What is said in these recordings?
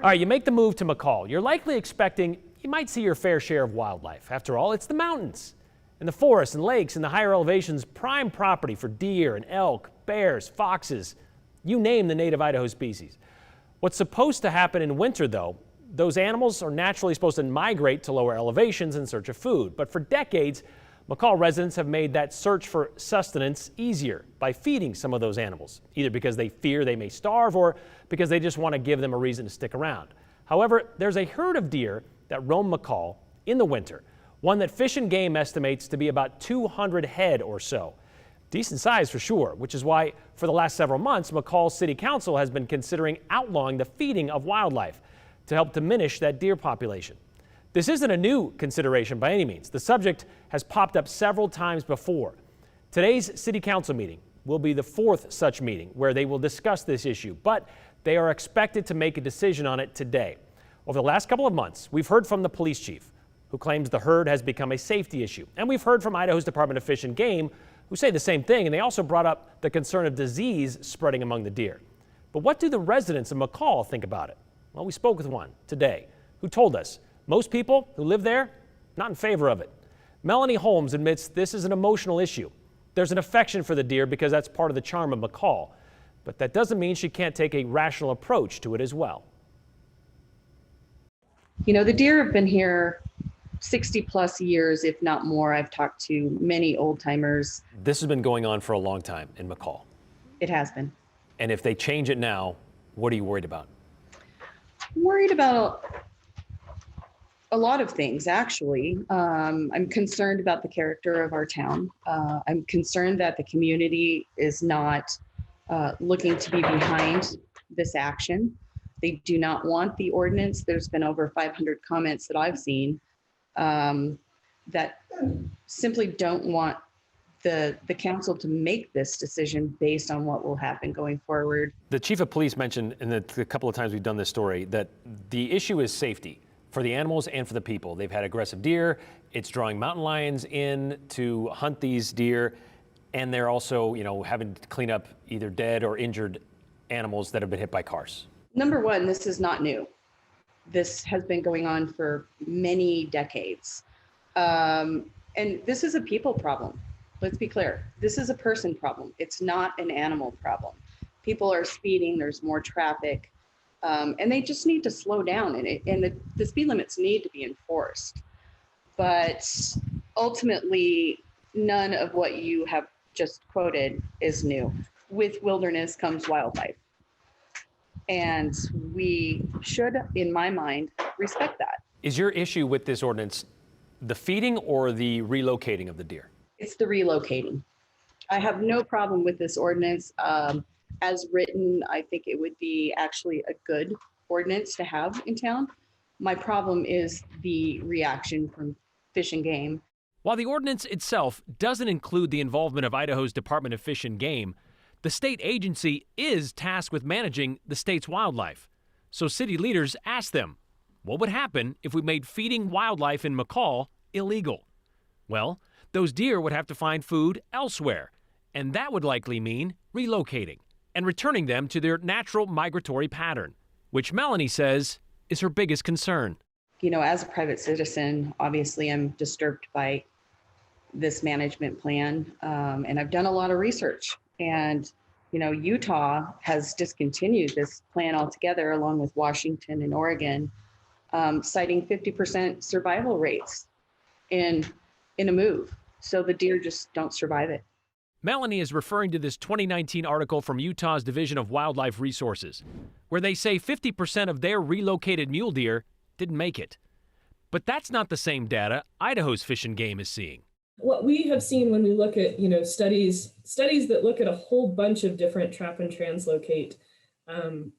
All right, you make the move to McCall. You're likely expecting you might see your fair share of wildlife. After all, it's the mountains. And the forests and lakes and the higher elevations, prime property for deer and elk, bears, foxes, you name the native Idaho species. What's supposed to happen in winter, though, those animals are naturally supposed to migrate to lower elevations in search of food. But for decades, McCall residents have made that search for sustenance easier by feeding some of those animals, either because they fear they may starve or because they just want to give them a reason to stick around. However, there's a herd of deer that roam McCall in the winter, one that Fish and Game estimates to be about 200 head or so. Decent size for sure, which is why for the last several months, McCall City Council has been considering outlawing the feeding of wildlife to help diminish that deer population. This isn't a new consideration by any means. The subject has popped up several times before. Today's City Council meeting will be the fourth such meeting where they will discuss this issue, but they are expected to make a decision on it today. Over the last couple of months, we've heard from the police chief, who claims the herd has become a safety issue. And we've heard from Idaho's Department of Fish and Game, who say the same thing, and they also brought up the concern of disease spreading among the deer. But what do the residents of McCall think about it? Well, we spoke with one today who told us most people who live there, not in favor of it. Melanie Holmes admits this is an emotional issue. There's an affection for the deer because that's part of the charm of McCall, but that doesn't mean she can't take a rational approach to it as well. You know, the deer have been here 60 plus years, if not more. I've talked to many old timers. This has been going on for a long time in McCall. It has been. And if they change it now, what are you worried about? I'm worried about a lot of things, actually. I'm concerned about the character of our town. I'm concerned that the community is not looking to be behind this action. They do not want the ordinance. There's been over 500 comments that I've seen that simply don't want the council to make this decision based on what will happen going forward. The chief of police mentioned in the couple of times we've done this story that the issue is safety for the animals and for the people. They've had aggressive deer. It's drawing mountain lions in to hunt these deer. And they're also, having to clean up either dead or injured animals that have been hit by cars. Number one, this is not new. This has been going on for many decades. And this is a people problem. Let's be clear. This is a person problem. It's not an animal problem. People are speeding, there's more traffic, and they just need to slow down, and the speed limits need to be enforced. But ultimately, none of what you have just quoted is new. With wilderness comes wildlife. And we should, in my mind, respect that. Is your issue with this ordinance the feeding or the relocating of the deer? It's the relocating. I have no problem with this ordinance. As written, I think it would be actually a good ordinance to have in town. My problem is the reaction from Fish and Game. While the ordinance itself doesn't include the involvement of Idaho's Department of Fish and Game, the state agency is tasked with managing the state's wildlife. So city leaders asked them, what would happen if we made feeding wildlife in McCall illegal? Well, those deer would have to find food elsewhere, and that would likely mean relocating and returning them to their natural migratory pattern, which Melanie says is her biggest concern. As a private citizen, obviously I'm disturbed by this management plan, and I've done a lot of research. And, Utah has discontinued this plan altogether, along with Washington and Oregon, citing 50% survival rates in a move. So the deer just don't survive it. Melanie is referring to this 2019 article from Utah's Division of Wildlife Resources, where they say 50% of their relocated mule deer didn't make it. But that's not the same data Idaho's Fish and Game is seeing. What we have seen when we look at, studies that look at a whole bunch of different trap and translocate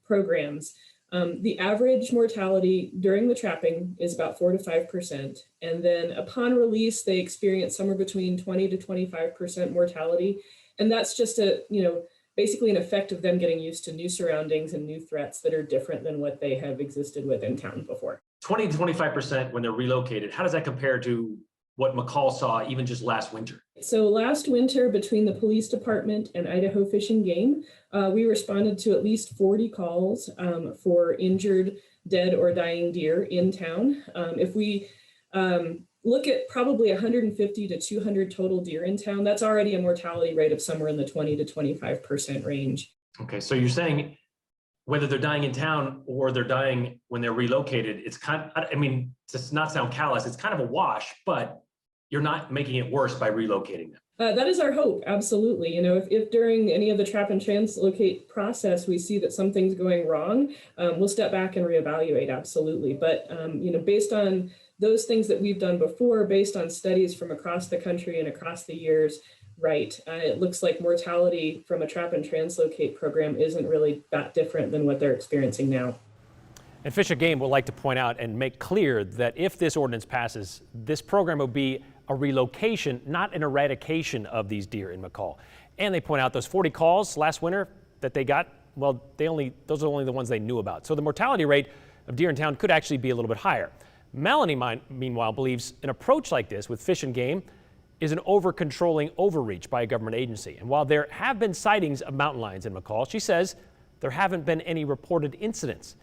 programs, the average mortality during the trapping is about 4 to 5%. And then upon release, they experience somewhere between 20 to 25% mortality. And that's just basically an effect of them getting used to new surroundings and new threats that are different than what they have existed with in town before. 20 to 25% when they're relocated. How does that compare to what McCall saw even just last winter? So last winter, between the police department and Idaho Fish and Game, we responded to at least 40 calls for injured, dead, or dying deer in town. If we look at probably 150 to 200 total deer in town, that's already a mortality rate of somewhere in the 20 to 25% range. Okay, so you're saying whether they're dying in town or they're dying when they're relocated, it's kind of, I mean, to not sound callous, it's kind of a wash, but you're not making it worse by relocating them. That is our hope, absolutely. You know, if during any of the trap and translocate process, we see that something's going wrong, we'll step back and reevaluate, absolutely. But, you know, based on those things that we've done before, based on studies from across the country and across the years, right, it looks like mortality from a trap and translocate program isn't really that different than what they're experiencing now. And Fish and Game would like to point out and make clear that if this ordinance passes, this program will be a relocation, not an eradication of these deer in McCall. And they point out those 40 calls last winter that they got, well, those are only the ones they knew about. So the mortality rate of deer in town could actually be a little bit higher. Melanie, meanwhile, believes an approach like this with Fish and Game is an over-controlling overreach by a government agency. And while there have been sightings of mountain lions in McCall, she says there haven't been any reported incidents.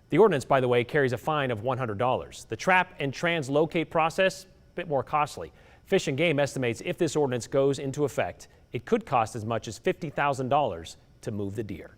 The ordinance, by the way, carries a fine of $100. The trap and translocate process, a bit more costly. Fish and Game estimates if this ordinance goes into effect, it could cost as much as $50,000 to move the deer.